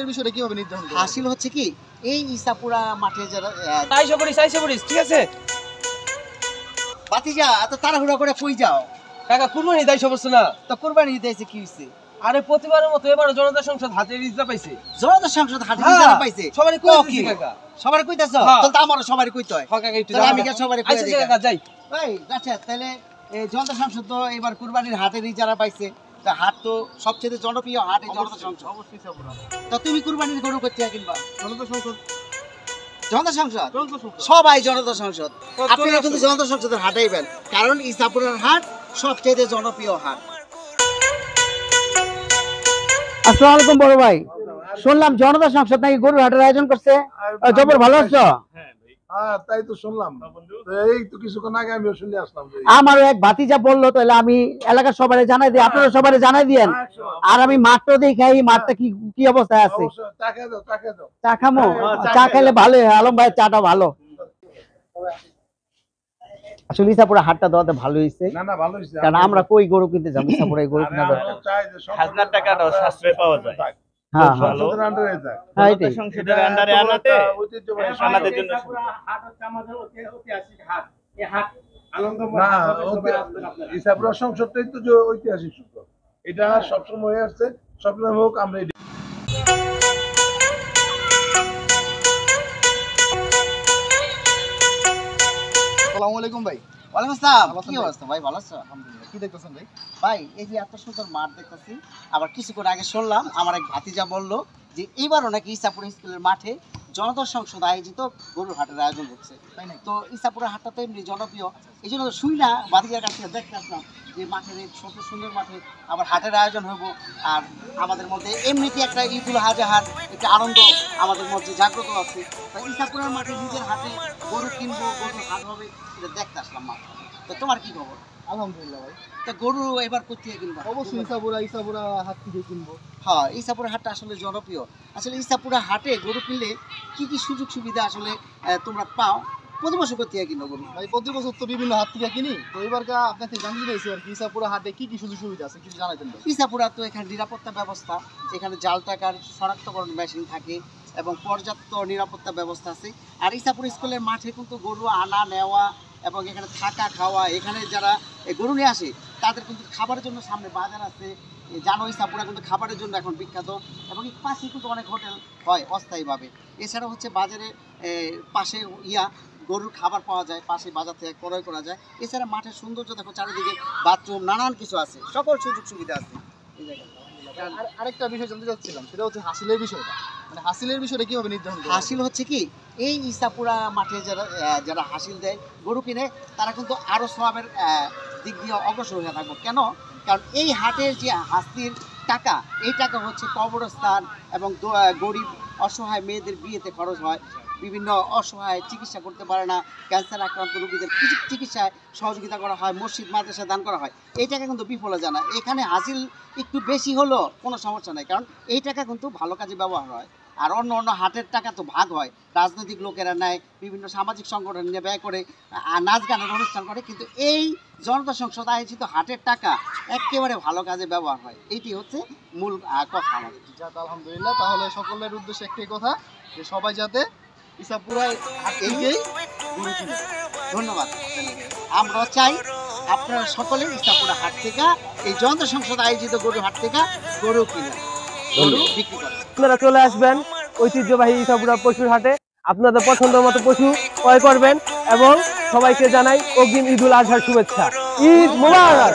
এর বিষয়টা কিভাবে নির্ধারণ করব? হাসিল হচ্ছে কি এই ইসাপুরা মাঠে যারা আইসা পড়িস ঠিক আছে বাতিজা এত তাড়াহুড়া করে কই যাও? কাকা কুরবানি দাইছো বলছ না তো কুরবানি দিতেছে কি হইছে? আরে প্রতিবারের মতো এবার জনতা সংসদ হাতে রিজা পাইছে। জনতা সংসদ হাতে রিজার্ভ পাইছে সবারই কও কই কি দিছি কাকা। সবারই কইতাছ? হ্যাঁ। তাহলে তো আমারও সবারই কইতে হয়। কাকা একটু তাহলে আমি কি সবারই কই আচ্ছা দেই? কাকা যাই। ভাই আচ্ছা তাহলে এই জনতা সংসদ তো এবার কুরবানির হাতে রিজার্ভ পাইছে। তা হাট তো সবচেয়ে জনপ্রিয় হাট এই জনতা সংসদ। অবশ্যই ইসাপুরা। তো তুমি কুরবানির গরু করতে কিনবা? জনতা সংসদ জনতা সংসদ জনতা সংসদ সবাই জনতা সংসদ। তো আপনারা চলে কিন্তু আসুন। জনতা সংসদের হাটাইবেন, কারণ ইসাপুরের হাট সবচেয়ে জনপ্রিয় হাট। আসসালামু আলাইকুম বড় ভাই, শুনলাম জনতা সংসদ নাকি গরুর হাটের আয়োজন করছে। জবর ভালো আছো? হ্যাঁ তাই তো শুনলাম, এই তো কিছুক্ষণ আগে আমিও শুনে আসলাম। আমারও এক ভাতিজা বললো, তাহলে আমি এলাকার সবাই জানাই দিই, আপনারা সবাই জানাই দিয়েন। আর আমি মাঠটা দেখাই, মাঠটা কি কি অবস্থায় আছে। টাকা দাও টাকা দাও। চা খামো? চা খাইলে ভালো হয়, আলম ভাই চাটা ভালো। আসলে ইসাপুরা হাটটা দেওয়াতে ভালো হয়েছে, না না ভালো হয়েছে। কারণ আমরা কই গরু কিনতে যাবো, ইসাপুরা গরু কিনা দরকার। হাজার টাকাটাও সাশ্রয় পাওয়া যায়। হ্যাঁ হ্যাঁ সংসদের আন্ডারে থাক। হ্যাঁ এটাই। সংসদের আন্ডারে আনাতে ঐতিহ্যবাহী আমাদের জন্য না, ইসাপুরা সংসদটাই তো যে ঐতিহাসিক সূত্র, এটা সবসময় হয়ে আসছে, সবসময় হোক। আমরা আসসালামু আলাইকুম ভাই। ওয়ালাইকুম আসসালাম। ভালো আছেন কি ভাই? অবস্থা ভাই? ভালো আছো? আলহামদুলিল্লাহ। কি দেখতেছেন ভাই? ভাই এই যে এত সুন্দর মাঠ দেখতেছি, আবার কিছুক্ষণ আগে শুনলাম আমার এক ভাতিজা বললো যে এইবারও নাকি ইসাপুরা স্কুলের মাঠে জনতা সংসদ আয়োজিত গরুর হাটের আয়োজন হচ্ছে, তাই না? তো ইসাপুরা হাটটা তো এমনি জনপ্রিয়, এই জন্য শুই না ভাতিজার কাছ থেকে দেখতে আসলাম যে মাঠের এই ছোট সুন্দর মাঠে আবার হাটের আয়োজন হবো। আর আমাদের মধ্যে এমনিতে একটা ঈদুল আজহার একটা আনন্দ আমাদের মধ্যে জাগ্রত আছে। তাই ইসাপুরার মাঠে নিজের হাটে গরু কিনবো, গরুর হাট হবে, এটা দেখতে আসলাম মাঠ। তো তোমার কি খবর? আলহামদুলিল্লাহ ভাই। তা গরু এবার কোথায় কিনবা? অবশ্যই ইসাপুরা হাট থেকে কিনবো। হ্যাঁ, ইসাপুরা হাটটা আসলে জনপ্রিয়। আসলে ইসাপুরা হাটে গরু কিনলে কি কি সুযোগ সুবিধা আসলে তোমরা পাও? প্রতি বছর কোথায় কিনো গরু? ভাই প্রতি বছর তো বিভিন্ন হাট থেকে কিনি, তো এবার আপনার থেকে জানতে চাইছি আর কি ইসাপুরা হাটে কি কি সুযোগ সুবিধা আছে কিছু জানাইতেন ভাই। ইসাপুরা তো এখানে নিরাপত্তা ব্যবস্থা, এখানে জাল টাকার শনাক্তকরণ মেশিন থাকে এবং পর্যাপ্ত নিরাপত্তা ব্যবস্থা আছে। আর ইসাপুর স্কুলের মাঠে কিন্তু গরু আনা নেওয়া এবং এখানে থাকা খাওয়া, এখানে যারা গরু নিয়ে আসে তাদের কিন্তু খাবারের জন্য সামনে বাজার আছে। জানো ইসাপুরা কিন্তু খাবারের জন্য এখন বিখ্যাত, এবং এই পাশে কিন্তু অনেক হোটেল হয় অস্থায়ীভাবে। এছাড়া হচ্ছে বাজারে পাশে গরুর খাবার পাওয়া যায়, পাশে বাজার থেকে ক্রয় করা যায়। এছাড়া মাঠের সৌন্দর্য দেখো, চারিদিকে বাথরুম, নানান কিছু আছে, সকল সুযোগ সুবিধা আছে এই জায়গায়। আর আরেকটা বিষয় জানতে চাচ্ছিলাম, সেটা হচ্ছে হাসিলের বিষয়টা। মানে হাসিলের বিষয়টা কিভাবে নির্ধারণ করব? হাসিল হচ্ছে কি এই ইসাপুরা মাঠে যারা হাসিল দেয় গরু কিনে, তারা কিন্তু আরো সওয়াবের দিক দিয়ে অগ্রসর হয়ে থাকবো। কেন? কারণ এই হাটের যে হাসির টাকা, এই টাকা হচ্ছে কবরস্থান এবং গরিব অসহায় মেয়েদের বিয়েতে খরচ হয়, বিভিন্ন অসহায় চিকিৎসা করতে পারে না, ক্যান্সার আক্রান্ত রোগীদের চিকিৎসায় সহযোগিতা করা হয়, মসজিদ মাদ্রাসা দান করা হয়। এই টাকা কিন্তু বিফলে যায় না। এখানে হাসিল একটু বেশি হলো কোনো সমস্যা নেই, কারণ এই টাকা কিন্তু ভালো কাজে ব্যবহার হয়। আর অন্য অন্য হাটের টাকা তো ভাগ হয়, রাজনৈতিক লোকেরা নেয়, বিভিন্ন সামাজিক সংগঠন নিয়ে ব্যয় করে, নাচ গানের অনুষ্ঠান করে, কিন্তু এই জনতা সংসদ আয়োজিত হাটের টাকা একেবারে ভালো কাজে ব্যবহার হয়। এইটি হচ্ছে মূল কথা আমাদের। যাক আলহামদুলিল্লাহ, তাহলে সকলের উদ্দেশ্যে একটাই কথা যে সবাই যাতে ইসাপুরা হাট থেকেই গরু কিনে। ধন্যবাদ। আমরা চাই আপনারা সকলে ইসাপুরা হাট থেকে, এই জনতা সংসদ আয়োজিত গরু হাট থেকে গরু কিনে, গরু বিক্রি করে। আপনারা চলে আসবেন ঐতিহ্যবাহী ইসাপুরা পশুর হাটে, আপনাদের পছন্দ মতো পশু ক্রয় করবেন এবং সবাইকে জানাই অগ্রিম ঈদুল আজহার শুভেচ্ছা। ঈদ মোবারক।